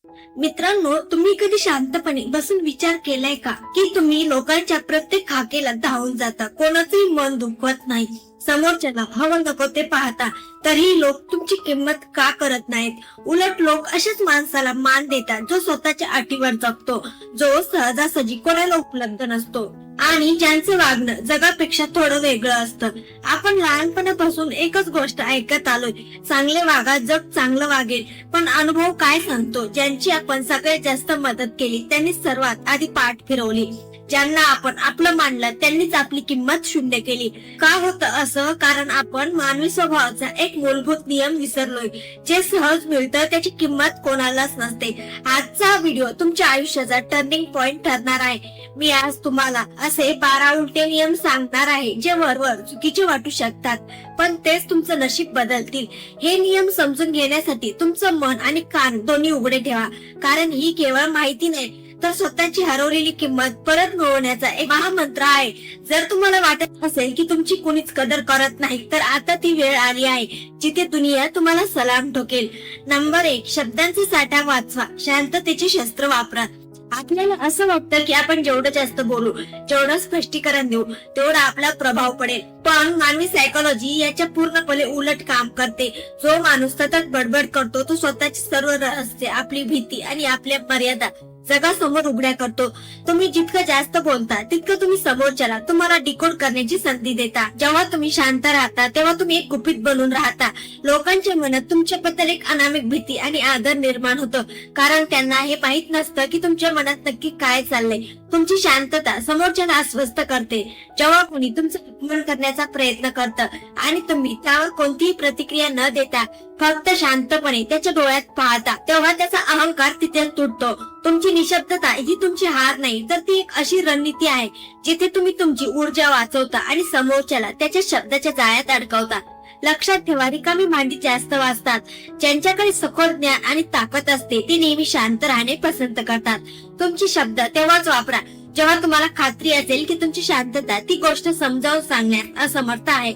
मित्रांनो, तुम्ही कधी शांतपणे बसून विचार केलाय का की तुम्ही लोकांच्या प्रत्येक हाकेला धावून जाता, कोणाचंही मन दुखवत नाही, समोरच्याला हवं नको ते पाहता, तरीही लोक तुमची किंमत का करत नाहीत? उलट लोक अशाच माणसाला मान देतात जो स्वतःच्या अटीवर जगतो, जो सहजासहजी कोणाला उपलब्ध नसतो आणि ज्यांचं वागणं जगापेक्षा थोडं वेगळं असतं. आपण लहानपणापासून एकच गोष्ट ऐकत आलोय, चांगले वागा जग चांगलं वागेल. पण अनुभव काय सांगतो? ज्यांची आपण सगळ्यात जास्त मदत केली त्यांनी सर्वात आधी पाठ फिरवली. ज्यांना आपण आपलं मानलं त्यांनीच आपली किंमत शून्य केली. का होतं असं? कारण आपण मानवी स्वभावाचा एक मूलभूत नियम विसरलोय. जे सहज मिळतं त्याची किंमत कोणालाच नसते. आजचा व्हिडिओ तुमच्या आयुष्याचा टर्निंग पॉइंट ठरणार आहे. मी आज तुम्हाला असे 12 उलटे नियम सांगणार आहे जे वरवर चुकीचे वाटू शकतात, पण तेच तुमचं नशीब बदलतील. हे नियम समजून घेण्यासाठी तुमचं मन आणि कान दोन्ही उघडे ठेवा, कारण ही केवळ माहिती नाही तर स्वतःची हरवलेली किंमत परत मिळवण्याचा एक महामंत्र आहे. जर तुम्हाला वाटत असेल की तुमची कुणीच कदर करत नाही, तर आता ती वेळ आली आहे जिथे दुनिया तुम्हाला सलाम ठोकेल. नंबर 1, शब्दांचा साठा वाचवा, शांततेचे शस्त्र वापरा. आपल्याला असं वाटतं की आपण जेवढं जास्त बोलू, जेवढं स्पष्टीकरण देऊ, तेवढा आपला प्रभाव पडेल. पण मानवी सायकोलॉजी याच्या पूर्णपणे उलट काम करते. जो माणूस सतत बडबड करतो तो स्वतःची सर्व रहस्य, आपली भीती आणि आपल्या मर्यादा जगासमोर उघड्या करतो. तुम्ही जितकं जास्त बोलता तितकं तुम्ही समोरच्याला तुम्हाला डिकोड करण्याची संधी देता. जेव्हा तुम्ही शांत राहता तेव्हा तुम्ही एक गुपित बनून राहता. लोकांच्या मनात तुमच्याबद्दल एक अनामिक भीती आणि आदर निर्माण होतं, कारण त्यांना हे माहित नसतं की तुमच्या मनात नक्की काय चाललंय. तुमची शांतता समोरच्याला अस्वस्थ करते. जेव्हा कोणी तुमचं अपमान करण्याचा प्रयत्न करतं आणि तुम्ही त्यावर कोणतीही प्रतिक्रिया न देता फक्त शांतपणे त्याच्या डोळ्यात पाहता, तेव्हा त्याचा अहंकार तिथे तुटतो. तुमची निशब्दता ही तुमची हार नाही, तर ती एक अशी रणनीती आहे जिथे तुम्ही तुमची ऊर्जा वाचवता आणि समोरच्याला त्याच्या शब्दाच्या जाळ्यात अडकवता. लक्षात ठेवा, रिकामी भांडी जास्त वाजतात. ज्यांच्याकडे सखोल ज्ञान आणि ताकद असते ते नेहमी शांत राहणे पसंत करतात. तुमची शब्द तेव्हाच वापरा जेव्हा तुम्हाला खात्री असेल की तुमची शांतता ती गोष्ट समजावून सांगण्यात असमर्थ आहे.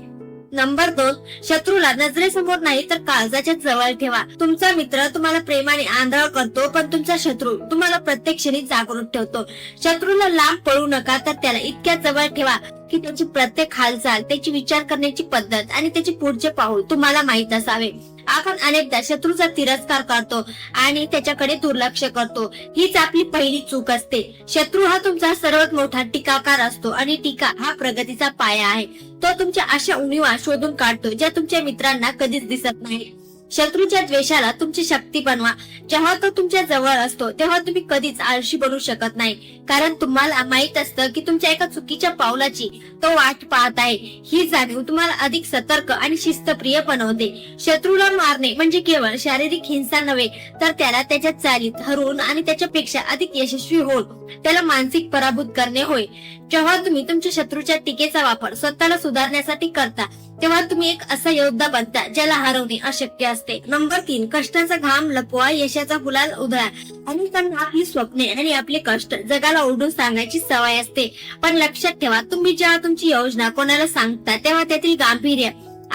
नंबर 2, शत्रूला नजरेसमोर नाही तर काळजाच्या जवळ ठेवा. तुमचा मित्र तुम्हाला प्रेमाने आंधळ करतो, पण तुमचा शत्रू तुम्हाला प्रत्येक क्षणी जागृत ठेवतो. शत्रूला लांब पळू नका, तर त्याला इतक्या जवळ ठेवा की त्याची प्रत्येक हालचाल, त्याची विचार करण्याची पद्धत आणि त्याचे पुढचे पाऊल तुम्हाला माहित असावे. आपण अनेकदा शत्रूचा तिरस्कार करतो आणि त्याच्याकडे दुर्लक्ष करतो. हीच आपली पहिली चूक असते. शत्रू हा तुमचा सर्वात मोठा टीकाकार असतो आणि टीका हा प्रगतीचा पाया आहे. तो तुमच्या अशा उणीवा शोधून काढतो ज्या तुमच्या मित्रांना कधीच दिसत नाही. शत्रूच्या द्वेषाला तुमची शक्ती बनवा. जेव्हा तो तुमच्या जवळ असतो तेव्हा तुम्ही कधीच आळशी बनू शकत नाही, कारण तुम्हाला माहित असतं की तुमच्या एका चुकीच्या पावलाची तो वाट पाहत आहे. ही जाणीव तुम्हाला अधिक सतर्क आणि शिस्तप्रिय बनवते. शत्रूला मारणे म्हणजे केवळ शारीरिक हिंसा नव्हे, तर त्याला त्याच्या चालीत हरवून आणि त्याच्यापेक्षा अधिक यशस्वी होऊन त्याला मानसिक पराभूत करणे होय. जेव्हा तुम्ही तुमच्या शत्रूच्या टीकेचा वापर स्वतःला सुधारण्यासाठी करता तेव्हा तुम्ही एक असा योद्धा बनता ज्याला हरवणे अशक्य असते. नंबर 3, कष्टाचा घाम लपवा, यशाचा गुलाल उधळा. अनेकांना आपली स्वप्ने आणि आपले कष्ट जगाला ओरडून सांगायची सवय असते, पण लक्षात ठेवा, तुम्ही जेव्हा तुमची योजना कोणाला सांगता तेव्हा त्यातील गांभीर्य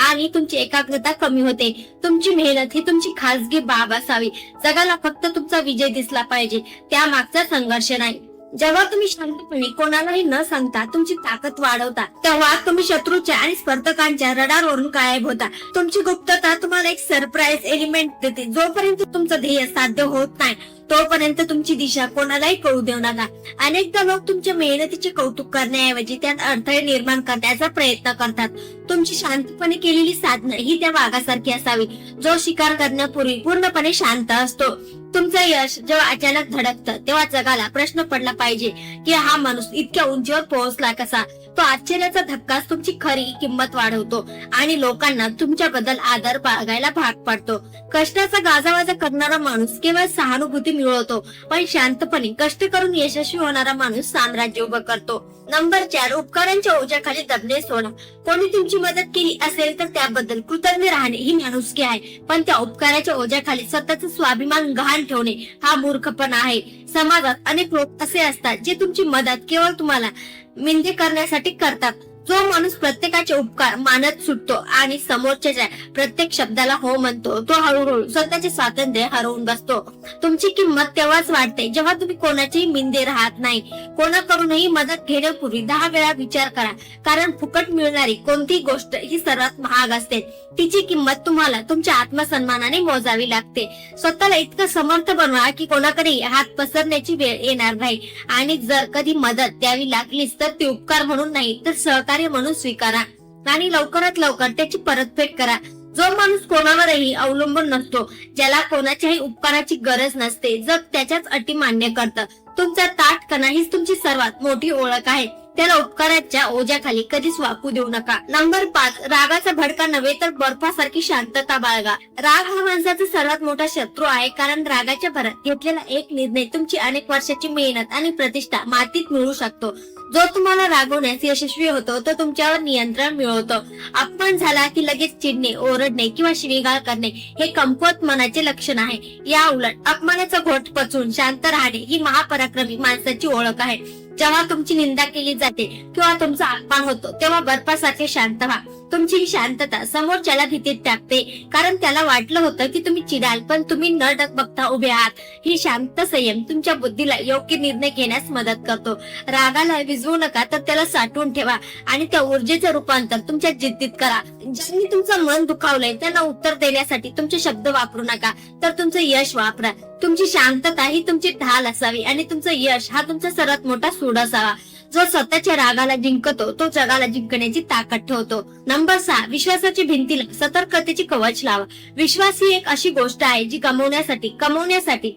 आणि तुमची एकाग्रता कमी होते. तुमची मेहनत ही तुमची खासगी बाब असावी. जगाला फक्त तुमचा विजय दिसला पाहिजे, त्यामागचा संघर्ष नाही. जेव्हा तुम्ही शांतपणे कोणालाही न सांगता तुमची ताकद वाढवता तेव्हा तुम्ही शत्रूच्या आणि स्पर्धकांच्या रडारवरून गायब होता. तुमची गुप्तता तुम्हाला एक सरप्राईज एलिमेंट देते. जोपर्यंत तुमचं ध्येय साध्य होत नाही तोपर्यंत तुमची दिशा कोणालाही कळू देऊ नका. अनेकदा लोक तुमच्या मेहनतीचे कौतुक करण्याऐवजी त्यात अडथळे निर्माण करण्याचा प्रयत्न करतात. तुमची शांतपणे केलेली साधना ही त्या वाघासारखी असावी जो शिकार करण्यापूर्वी पूर्णपणे शांत असतो. तुमचं यश जेव्हा अचानक धडकतं तेव्हा जगाला प्रश्न पडला पाहिजे की हा माणूस इतक्या उंचीवर पोहोचला कसा. तो आश्चर्याचा धक्काच तुमची खरी किंमत वाढवतो आणि लोकांना तुमच्याबद्दल आदर बाळगायला भाग पडतो. कष्टाचा गाजावाजा करणारा माणूस केवळ सहानुभूती मिळवतो, पण शांतपणे कष्ट करून यशस्वी होणारा माणूस साम्राज्य उभं करतो. नंबर 4, उपकारांच्या ओझ्याखाली दबणे सोडा. कोणी तुमची मदत केली असेल तर त्याबद्दल कृतज्ञ राहणे ही माणुसकी आहे, पण त्या उपकाराच्या ओझ्याखाली स्वतःचा स्वाभिमान गहाण ठेवणे हा मूर्खपणा आहे. समाजात अनेक लोक असे असतात जे तुमची मदत केवळ तुम्हाला मिंदे करण्यासाठी करतात. जो माणूस प्रत्येकाचे उपकार मानत सुटतो आणि समोरच्या प्रत्येक शब्दाला हो म्हणतो, तो हळूहळू स्वतःचे स्वातंत्र्य हरवून बसतो. तुमची किंमत तेव्हाच वाढते जेव्हा तुम्ही कोणाचीही मिंदे राहत नाही. कोणाकडूनही मदत घेण्यापूर्वी 10 वेळा विचार करा, कारण फुकट मिळणारी कोणतीही गोष्ट ही सर्वात महाग असते. तिची किंमत तुम्हाला तुमच्या आत्मसन्मानाने मोजावी लागते. स्वतःला इतकं समर्थ बनवा की कोणाकडे हात पसरण्याची वेळ येणार नाही. आणि जर कधी मदत द्यावी लागलीच तर ती उपकार म्हणून नाही तर सहकार्य म्हणून स्वीकारा आणि लवकरात लवकर त्याची परतफेड करा. जो माणूस कोणावरही अवलंबून नसतो, ज्याला कोणाच्याही उपकाराची गरज नसते, जग त्याच्याच अटी मान्य करतं. तुमचा ताठपणा हीच तुमची सर्वात मोठी ओळख आहे. त्याला उपकाराच्या ओझ्याखाली कधीच वाकू देऊ नका. नंबर 5, रागाचा भडका नव्हे तर बर्फासारखी शांतता बाळगा. राग हा माणसाचा सर्वात मोठा शत्रू आहे, कारण रागाच्या भरात घेतलेला एक निर्णय तुमची अनेक वर्षाची मेहनत आणि प्रतिष्ठा मातीत मिळू शकतो. जो तुम्हाला रागवण्यास यशस्वी होतो तो तुमच्यावर नियंत्रण मिळवतो. अपमान झाला की लगेच चिडणे, ओरडणे किंवा शिवीगाळ करणे हे कमकुवत मनाचे लक्षण आहे. या उलट अपमानाचा घोट पचवून शांत राहणे ही महापराक्रमी माणसाची ओळख आहे. जेव्हा तुमची निंदा केली जाते किंवा तुमचा अपमान होतो तेव्हा बर्फासारखे शांत व्हा. तुमची ही शांतता समोरच्याला भीतीत टाकते, कारण त्याला वाटलं होतं की तुम्ही चिडाल, पण तुम्ही न डगमगता उभे आहात. ही शांत संयम तुमच्या बुद्धीला योग्य निर्णय घेण्यास मदत करतो. रागाला विझवू नका, तर त्याला साठवून ठेवा आणि त्या ऊर्जेचं रूपांतर तुमच्या जिद्दीत करा. ज्यांनी तुमचं मन दुखावलंय त्यांना उत्तर देण्यासाठी तुमचे शब्द वापरू नका, तर तुमचं यश वापरा. तुमची शांतता ही तुमची ढाल असावी आणि तुमचं यश हा तुमचा सर्वात मोठा सूड असावा. जो स्वतःच्या रागाला जिंकतो तो जगाला जिंकण्याची ताकद ठेवतो. नंबर 6, विश्वासाची भिंतीला सतर्कतेची कवच लावा. विश्वास ही एक अशी गोष्ट आहे जी कमवण्यासाठी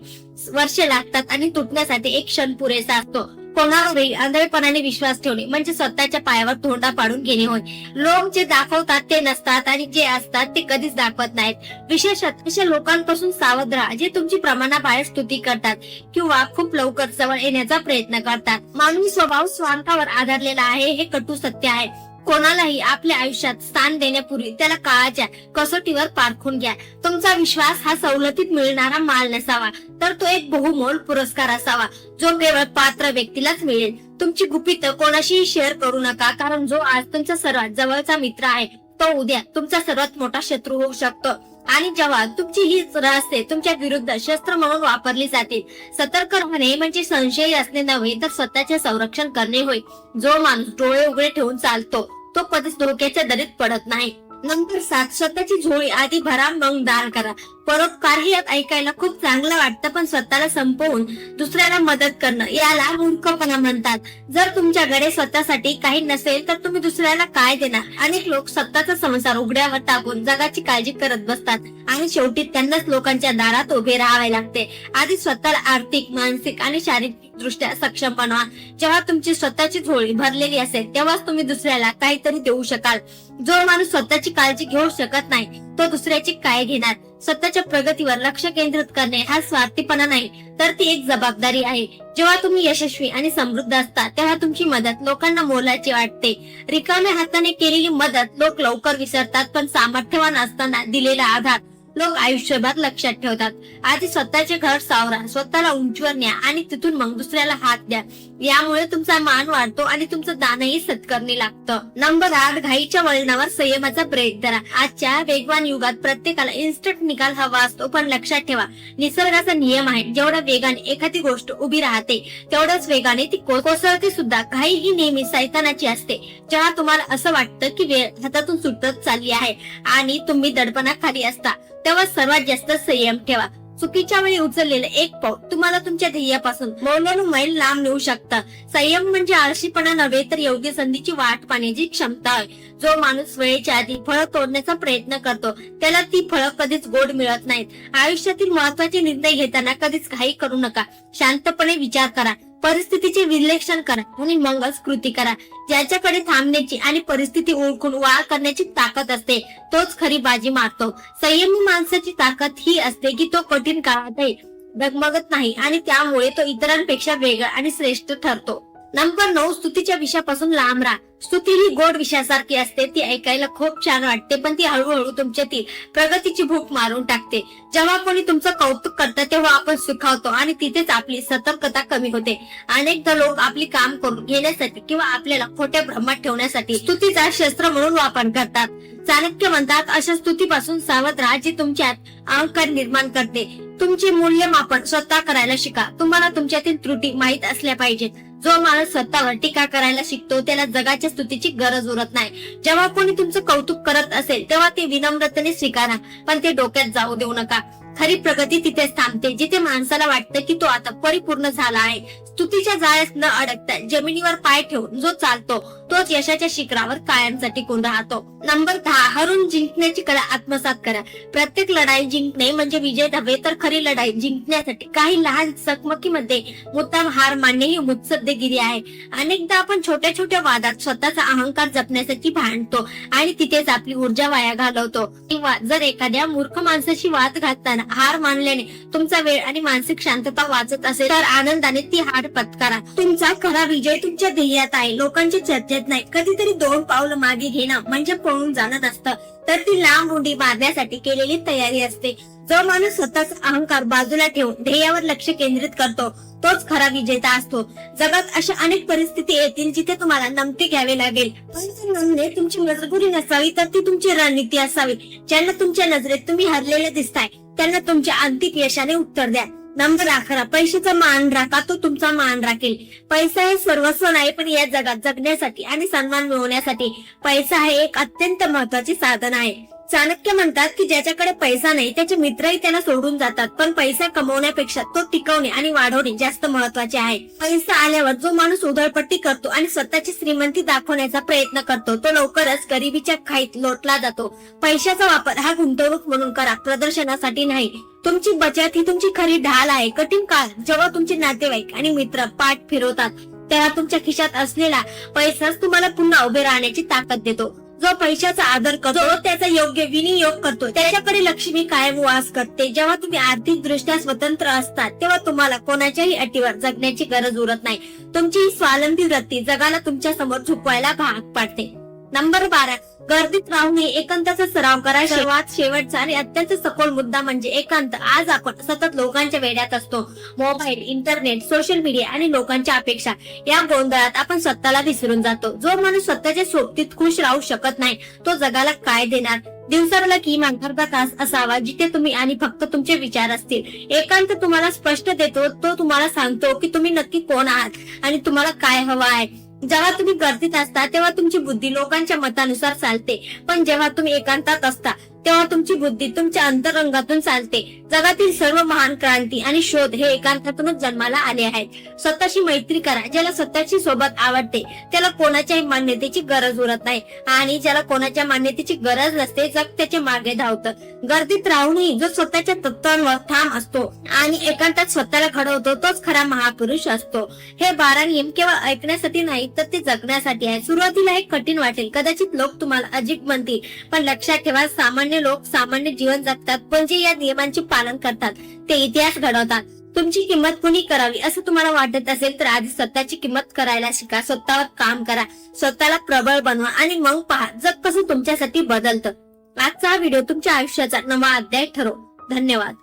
वर्षे लागतात आणि तुटण्यासाठी एक क्षण पुरेसा असतो. कोणावरही आंधळेपणाने विश्वास ठेवणे म्हणजे स्वतःच्या पायावर तोंडा पाडून घेणे होय. लोक जे दाखवतात ते नसतात आणि जे असतात ते कधीच दाखवत नाहीत. विशेषतः अशा लोकांपासून सावध राहा जे तुमची प्रमाणाबाहेर स्तुती करतात किंवा खूप लवकर जवळ येण्याचा प्रयत्न करतात. मानवी स्वभाव स्वार्थावर आधारलेला आहे हे कटू सत्य आहे. कोणालाही आपल्या आयुष्यात स्थान देण्यापूर्वी त्याला काळाच्या कसोटीवर पारखून घ्या. तुमचा विश्वास हा सवलतीत मिळणारा माल नसावा, तर तो एक बहुमोल पुरस्कार असावा जो केवळ पात्र व्यक्तीलाच मिळेल. तुमची गुपितं कोणाशीही शेअर करू नका, कारण जो आज तुमचा सर्वात जवळचा मित्र आहे तो उद्या तुमचा सर्वात मोठा शत्रू होऊ शकतो. आणि जेव्हा तुमची हीच रहस्ये तुमच्या विरुद्ध शस्त्र म्हणून वापरली जातील, सतर्क राहणे म्हणजे संशय असणे नव्हे तर स्वतःचे संरक्षण करणे होय. जो माणूस डोळे उघडे ठेवून चालतो तो कधीच धोक्याच्या दरीत पडत नाही. नंबर 7, स्वतःची झोळी आधी भरा मग दान करा. परोपकार हे ऐकायला खूप चांगलं वाटतं, पण स्वतःला संपवून दुसऱ्याला मदत करणं याला मूर्खपणा म्हणतात. जर तुमच्याकडे स्वतःसाठी काही नसेल तर तुम्ही दुसऱ्याला काय देणार? अनेक लोक स्वतःचा संसार उघड्यावर टाकून जगाची काळजी करत बसतात आणि शेवटी त्यांनाच लोकांच्या दारात उभे राहावे लागते. आधी स्वतःला आर्थिक, मानसिक आणि शारीरिक दृष्ट्या सक्षम बनवा. जेव्हा तुमची स्वतःची झोळी भरलेली असेल तेव्हाच तुम्ही दुसऱ्याला काहीतरी देऊ शकाल. जो माणूस स्वतःची काळजी घेऊ शकत नाही तो दुसऱ्याची काय घेणार? स्वतःच्या प्रगतीवर लक्ष केंद्रित करणे हा स्वार्थीपणा नाही तर ती एक जबाबदारी आहे. जेव्हा तुम्ही यशस्वी आणि समृद्ध असता तेव्हा तुमची मदत लोकांना मोलाची वाटते. रिकाम्या हाताने केलेली मदत लोक लवकर विसरतात, पण सामर्थ्यवान असताना दिलेला आधार लोक आयुष्यभर लक्षात ठेवतात. आधी स्वतःचे घर सावरा, स्वतःला उंचीवर न्या आणि तिथून मग दुसऱ्याला हात द्या. यामुळे तुमचा मान वाढतो आणि तुमचं दानही सत्कारणी लागतं. नंबर 8, घाईच्या वळणावर संयमाचा ब्रेक धरा. आजच्या वेगवान युगात प्रत्येकाला इन्स्टंट निकाल हवा असतो, पण लक्षात ठेवा निसर्गाचा नियम आहे, जेवढ्या वेगाने एखादी गोष्ट उभी राहते तेवढ्याच वेगाने ती कोसळते सुद्धा. घाई ही नेहमी सैतानाची असते. जेव्हा तुम्हाला असं वाटतं की वेळ हातातून सुटत चालली आहे आणि तुम्ही दडपणाखाली असता तेव्हा सर्वात जास्त संयम ठेवा. चुकीच्या वेळी उचललेलं एक पाऊल तुम्हाला तुमच्या ध्येयापासून मौलानु मैल लांब नेऊ शकतं. संयम म्हणजे आळशीपणा नव्हे तर योग्य संधीची वाट पाहण्याची क्षमता आहे. जो माणूस वेळेच्या आधी फळं तोडण्याचा प्रयत्न करतो त्याला ती फळं कधीच गोड मिळत नाहीत. आयुष्यातील महत्वाचे निर्णय घेताना कधीच घाई करू नका. शांतपणे विचार करा, परिस्थितीचे विश्लेषण करा आणि मगच कृती करा. ज्याच्याकडे थांबण्याची आणि परिस्थिती ओळखून वार करण्याची ताकद असते तोच खरी बाजी मारतो. संयमी माणसाची ताकद ही असते की तो कठीण काळातही डगमगत नाही आणि त्यामुळे तो इतरांपेक्षा वेगळा आणि श्रेष्ठ ठरतो. नंबर 9, स्तुतीच्या विषयापासून लांब राहा. स्तुती ही गोड विषयासारखी असते. ती ऐकायला खूप छान वाटते, पण ती हळूहळू तुमच्यातील प्रगतीची भूक मारून टाकते. जेव्हा कोणी तुमचं कौतुक करतं तेव्हा आपण सुखावतो आणि तिथेच आपली सतर्कता कमी होते. अनेकदा लोक आपली काम करून घेण्यासाठी किंवा आपल्याला खोट्या भ्रमात ठेवण्यासाठी स्तुतीचा शस्त्र म्हणून वापर करतात. चाणक्य म्हणतात, अशा स्तुतीपासून सावध राहा जी तुमच्यात अहंकार निर्माण करते. तुमचे मूल्यमापन स्वतः करायला शिका. तुम्हाला तुमच्यातील त्रुटी माहीत असल्या पाहिजेत. जो माणूस स्वतःवर टीका करायला शिकतो त्याला जगाच्या स्तुतीची गरज उरत नाही. जेव्हा कोणी तुमचं कौतुक करत असेल तेव्हा ते विनम्रतेने स्वीकारा, पण ते डोक्यात जाऊ देऊ नका. खरी प्रगती तिथेच थांबते जिथे माणसाला वाटतं की तो आता परिपूर्ण झाला आहे. स्तुतीच्या जाळ्यात न अडकता जमिनीवर पाय ठेवून जो चालतो तोच यशाच्या शिखरावर कायमचा टिकून राहतो. नंबर 10, हरून जिंकण्याची कला आत्मसात करा. प्रत्येक लढाई जिंकणे म्हणजे विजय नव्हे, तर खरी लढाई जिंकण्यासाठी काही लहान चकमकीमध्ये मुद्दाम हार मानणे ही मुत्सद्देगिरी आहे. अनेकदा आपण छोट्या छोट्या वादात स्वतःचा अहंकार जपण्यासाठी भांडतो आणि तिथेच आपली ऊर्जा वाया घालवतो. किंवा जर एखाद्या मूर्ख माणसाशी वाद घालताना हार मानल्याने तुमचा वेळ आणि मानसिक शांतता वाचत असेल तर आनंदाने ती हार पत्करा. तुमचा खरा विजय तुमच्या ध्येयात आहे, लोकांच्या चर्चेत नाही. कधीतरी 2 पावलं मागे घेणं म्हणजे पळून जाणं नसतं, तर ती लांब उडी मारण्यासाठी केलेली तयारी असते. जो माणूस स्वतःचा अहंकार बाजूला ठेवून ध्येयावर लक्ष केंद्रित करतो तोच खरा विजेता असतो. जगात अशा अनेक परिस्थिती येतील जिथे तुम्हाला नमते घ्यावे लागेल, पण ती नमणे तुमची मजबुरी नसावी तर ती तुमची रणनीती असावी. ज्यांना तुमच्या नजरेत तुम्ही हरलेले दिसताय त्यांना तुमच्या अंतिम यशाने उत्तर द्या. नंबर 11, पैशाचा मान राखा, तो तुमचा मान राखेल. पैसा हे सर्वस्व नाही, पण या जगात जगण्यासाठी आणि सन्मान मिळवण्यासाठी पैसा हे एक अत्यंत महत्वाचे साधन आहे. चाणक्य म्हणतात की ज्याच्याकडे पैसा नाही त्याचे मित्रही त्याला सोडून जातात, पण पैसा कमवण्यापेक्षा तो टिकवणे आणि वाढवणे जास्त महत्वाचे आहे. पैसा आल्यावर जो माणूस उधळपट्टी करतो आणि स्वतःची श्रीमंती दाखवण्याचा प्रयत्न करतो तो लवकरच गरिबीच्या खाईत लोटला जातो. पैशाचा वापर हा गुंतवणूक म्हणून करा, प्रदर्शनासाठी नाही. तुमची बचत ही तुमची खरी ढाल आहे. कठीण काळ जेव्हा तुमचे नातेवाईक आणि मित्र पाठ फिरवतात तेव्हा तुमच्या खिशात असलेला पैसाच तुम्हाला पुन्हा उभे राहण्याची ताकद देतो. जो पैशाचा आदर करतो, त्याचा योग्य विनियोग करतो, त्याच्याकडे लक्ष्मी कायम वास करते. जेव्हा तुम्ही आर्थिक दृष्ट्या स्वतंत्र असतात तेव्हा तुम्हाला कोणाच्याही अटीवर जगण्याची गरज उरत नाही. तुमची ही स्वावलंबी वृत्ती जगाला तुमच्या समोर झुकवायला भाग पाडते. नंबर 12, गर्दीत राहू नये, एकांताचा सराव करा. सर्वात शेवटचा आणि अत्यंत सखोल मुद्दा म्हणजे एकांत. आज आपण सतत लोकांच्या वेड्यात असतो. मोबाईल, इंटरनेट, सोशल मीडिया आणि लोकांच्या अपेक्षा या गोंधळात आपण स्वतःला विसरून जातो. जो माणूस स्वतःच्या सोबतीत खुश राहू शकत नाही तो जगाला काय देणार. दिवसाला किमान अर्धा तास असावा जिथे तुम्ही आणि फक्त तुमचे विचार असतील. एकांत तुम्हाला स्पष्ट देतो, तो तुम्हाला सांगतो की तुम्ही नक्की कोण आहात आणि तुम्हाला काय हवं आहे. जेव्हा तुम्ही गर्दीत असता तेव्हा तुमची बुद्धी लोकांच्या मतानुसार चालते, पण जेव्हा तुम्ही एकांतात असता तेव्हा तुमची बुद्धी तुमच्या अंतरंगातून चालते. जगातील सर्व महान क्रांती आणि शोध हे एकांतातूनच जन्माला आले आहेत. स्वतःशी मैत्री करा. ज्याला स्वतःची सोबत आवडते त्याला कोणाच्याही मान्यतेची गरज उरत नाही आणि ज्याला कोणाच्या मान्यतेची गरज नसते जग त्याच्या मागे धावतं. गर्दीत राहूनही जो स्वतःच्या तत्वांवर ठाम असतो आणि एकांतात स्वतःला घडवतो तोच खरा महापुरुष असतो. हे 12 नियम केवळ ऐकण्यासाठी नाही तर ते जगण्यासाठी आहे. सुरुवातीला हे कठीण वाटेल, कदाचित लोक तुम्हाला अजीब म्हणतील, पण लक्षात ठेवा सामान्य लोक सामान्य जीवन जगतात, पण जे या नियमांचे पालन करतात ते इतिहास घडवतात. तुमची किंमत कुणी करावी असं तुम्हाला वाटत असेल तर आधी स्वतःची किंमत करायला शिका. स्वतःवर काम करा, स्वतःला प्रबळ बनवा आणि मग पहा जग कसं तुमच्यासाठी बदलतं. आजचा हा व्हिडिओ तुमच्या आयुष्याचा नवा अध्याय ठरो. धन्यवाद.